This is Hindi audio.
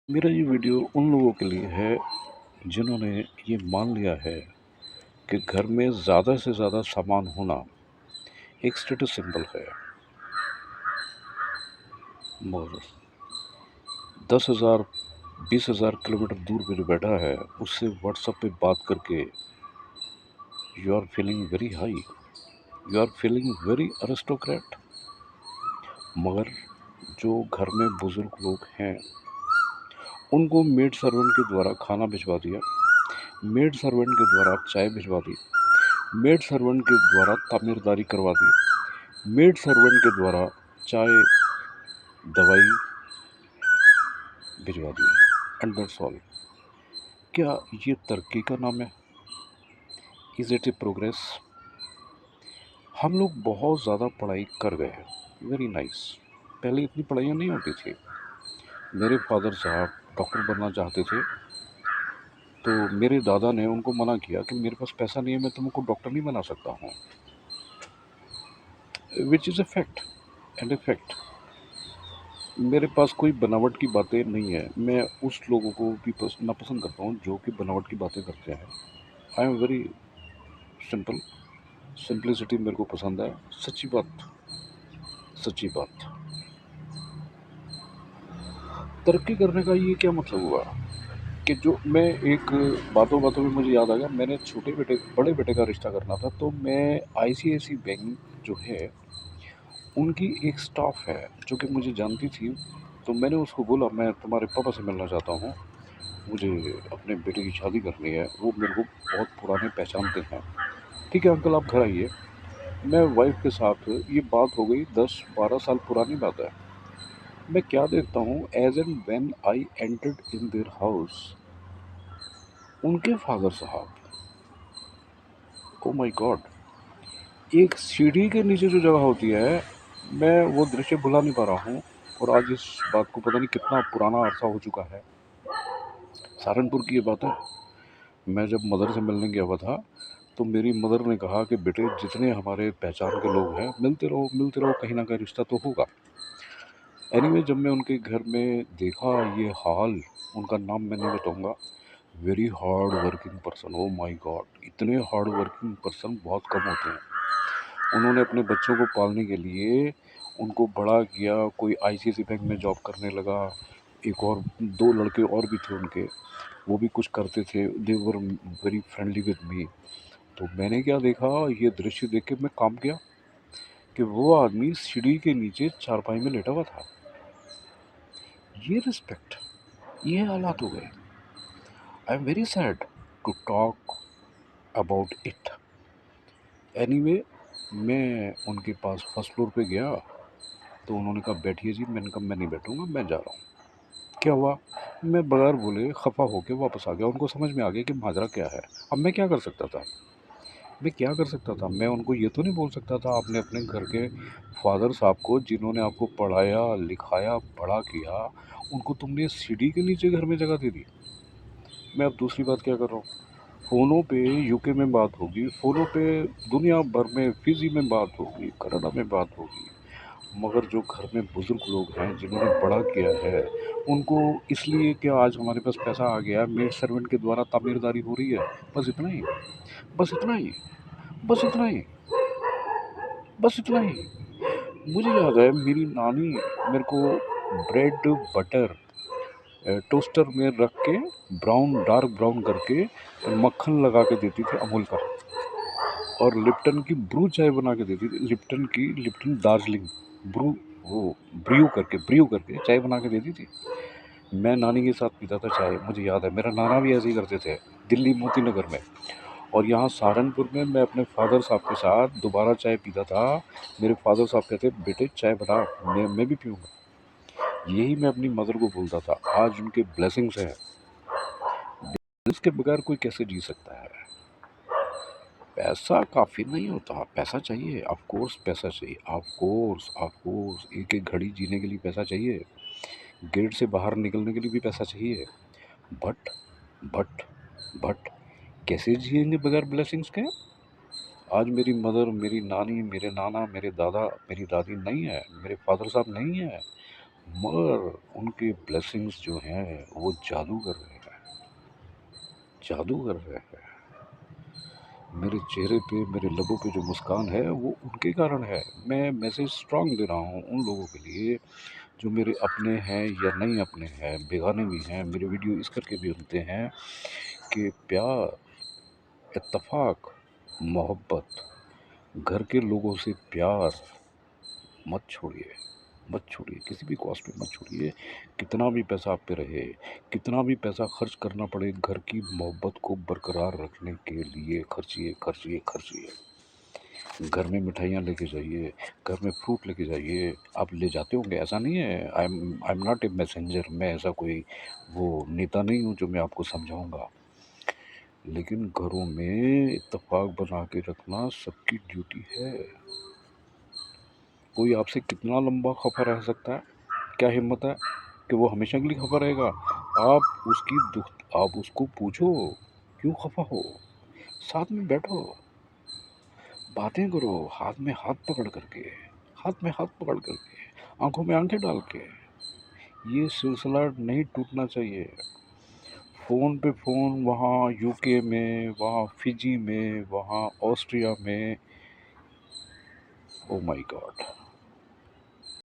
मेरा ये वीडियो उन लोगों के लिए है जिन्होंने ये मान लिया है कि घर में ज़्यादा से ज़्यादा सामान होना एक स्टेटस सिंबल है। मगर 10,000 20,000 किलोमीटर दूर भी बैठा है, उससे व्हाट्सएप पे बात करके you are feeling very high, you are feeling very aristocrat. मगर जो घर में बुजुर्ग लोग हैं, उनको मेड सर्वेंट के द्वारा खाना भिजवा दिया, मेड सर्वेंट के द्वारा चाय भिजवा दी, मेड सर्वेंट के द्वारा तामीरदारी करवा दी, मेड सर्वेंट के द्वारा चाय दवाई भिजवा दी, एंड दैट्स ऑल। क्या ये तरक्की का नाम है? Is it A progress? हम लोग बहुत ज़्यादा पढ़ाई कर गए हैं, वेरी नाइस। पहले इतनी पढ़ाइयाँ नहीं होती थी। मेरे फादर साहब डॉक्टर बनना चाहते थे, तो मेरे दादा ने उनको मना किया कि मेरे पास पैसा नहीं है, मैं तुमको डॉक्टर नहीं बना सकता हूँ, which is a fact and a fact. मेरे पास कोई बनावट की बातें नहीं है। मैं उस लोगों को भी नापसंद करता हूँ जो कि बनावट की बातें करते हैं। आई एम वेरी सिंपल, सिंप्लिसिटी मेरे को पसंद है। सच्ची बात, सच्ची बात। तरक्की करने का ये क्या मतलब हुआ कि जो मैं एक बातों बातों में मुझे याद आ गया, मैंने छोटे बेटे बड़े बेटे का रिश्ता करना था, तो मैं आईसीआईसी बैंक जो है उनकी एक स्टाफ है जो कि मुझे जानती थी, तो मैंने उसको बोला मैं तुम्हारे पापा से मिलना चाहता हूँ, मुझे अपने बेटे की शादी करनी है, वो मेरे को बहुत पुराने पहचानते हैं। ठीक है अंकल, आप घर आइए। मैं वाइफ के साथ, ये बात हो गई 10-12 साल पुरानी बात है। मैं क्या देखता हूँ, as and when I entered in their house, उनके फादर साहब, ओ माय गॉड, एक सीढ़ी के नीचे जो जगह होती है, मैं वो दृश्य भुला नहीं पा रहा हूँ। और आज इस बात को पता नहीं कितना पुराना अरसा हो चुका है। सहारनपुर की ये बात है। मैं जब मदर से मिलने गया हुआ था, तो मेरी मदर ने कहा कि बेटे जितने हमारे पहचान के लोग हैं, मिलते रहो, कहीं ना कहीं रिश्ता तो होगा। एनीवे, जब मैं उनके घर में देखा ये हाल, उनका नाम मैं नहीं बताऊंगा, very hard working person, oh my God, इतने हार्ड वर्किंग पर्सन बहुत कम होते हैं। उन्होंने अपने बच्चों को पालने के लिए उनको बड़ा किया, कोई आईसीआईसी बैंक में जॉब करने लगा, एक और 2 लड़के और भी थे उनके, वो भी कुछ करते थे, they were very friendly with me. तो मैंने क्या देखा, ये दृश्य देख के मैं काम किया कि वो आदमी सीढ़ी के नीचे चारपाई में लेटा हुआ था। ये रिस्पेक्ट, ये हालात हो गए। I am very sad to talk about it. Anyway, मैं उनके पास फर्स्ट फ्लोर पे गया, तो उन्होंने कहा बैठिए जी। मैंने कहा मैं नहीं बैठूंगा, मैं जा रहा हूँ। क्या हुआ? मैं बगैर बोले खफा होके वापस आ गया। उनको समझ में आ गया कि माजरा क्या है। अब मैं क्या कर सकता था? मैं क्या कर सकता था? मैं उनको ये तो नहीं बोल सकता था आपने अपने घर के फादर साहब को, जिन्होंने आपको पढ़ाया लिखाया बड़ा किया, उनको तुमने सीढ़ी के नीचे घर में जगह दे दी। मैं अब दूसरी बात क्या कर रहा हूँ, फ़ोनों पे यूके में बात होगी, फ़ोनों पे दुनिया भर में, फिजी में बात होगी, कनाडा में बात होगी, मगर जो घर में बुजुर्ग लोग हैं जिन्होंने बड़ा किया है, उनको इसलिए कि आज हमारे पास पैसा आ गया, मेड सर्वेंट के द्वारा तामीरदारी हो रही है, बस इतना ही, बस इतना ही, बस इतना ही, बस इतना ही। मुझे याद है मेरी नानी मेरे को ब्रेड बटर टोस्टर में रख के ब्राउन, डार्क ब्राउन करके मक्खन लगा के देती थी अमूल का, और लिप्टन की ब्रू चाय बना के देती थी, लिप्टन दार्जिलिंग ब्रू, वो ब्रू करके चाय बना के देती थी। मैं नानी के साथ पीता था चाय। मुझे याद है मेरा नाना भी ऐसे ही करते थे, दिल्ली मोती नगर में। और यहाँ सहारनपुर में मैं अपने फादर साहब के साथ दोबारा चाय पीता था। मेरे फादर साहब कहते बेटे चाय बना, मैं भी पीऊँगा। यही मैं अपनी मदर को बोलता था। आज उनके ब्लेसिंग्स हैं, इसके बगैर कोई कैसे जी सकता है? पैसा काफ़ी नहीं होता, पैसा चाहिए, ऑफ कोर्स पैसा चाहिए, ऑफ कोर्स एक एक घड़ी जीने के लिए पैसा चाहिए, गेट से बाहर निकलने के लिए भी पैसा चाहिए। बट बट बट कैसे जिएंगे बगैर ब्लेसिंग्स के? आज मेरी मदर, मेरी नानी, मेरे नाना, मेरे दादा, मेरी दादी नहीं है, मेरे फादर साहब नहीं है, मगर उनके ब्लेसिंग्स जो हैं वो जादू कर रहे हैं, जादू कर रहे हैं। मेरे चेहरे पे, मेरे लबों पे जो मुस्कान है वो उनके कारण है। मैं मैसेज स्ट्रांग दे रहा हूँ उन लोगों के लिए जो मेरे अपने हैं या नहीं अपने हैं, बेगाने भी हैं, मेरे वीडियो इस करके भी बनते हैं कि प्यार, इत्तेफाक, मोहब्बत, घर के लोगों से प्यार मत छोड़िए, मत छोड़िए, किसी भी कॉस्ट पे मत छोड़िए। कितना भी पैसा आप पे रहे, कितना भी पैसा खर्च करना पड़े, घर की मोहब्बत को बरकरार रखने के लिए खर्चिए, खर्चिए, खर्चिए। घर में मिठाइयाँ लेके जाइए, घर में फ्रूट लेके जाइए। आप ले जाते होंगे, ऐसा नहीं है। I am not a messenger, मैं ऐसा कोई वो नेता नहीं हूँ जो मैं आपको समझाऊंगा। लेकिन घरों में इत्तेफाक बना के रखना सबकी ड्यूटी है। कोई आपसे कितना लंबा खफा रह सकता है? क्या हिम्मत है कि वो हमेशा के लिए खफा रहेगा? आप उसकी दुख, आप उसको पूछो क्यों खफा हो, साथ में बैठो, बातें करो, हाथ में हाथ पकड़ करके, हाथ में हाथ पकड़ करके, आंखों में आंखें डाल के। ये सिलसिला नहीं टूटना चाहिए। फ़ोन पे फ़ोन, वहाँ यूके में, वहाँ फिजी में, वहाँ ऑस्ट्रिया में। Oh my God.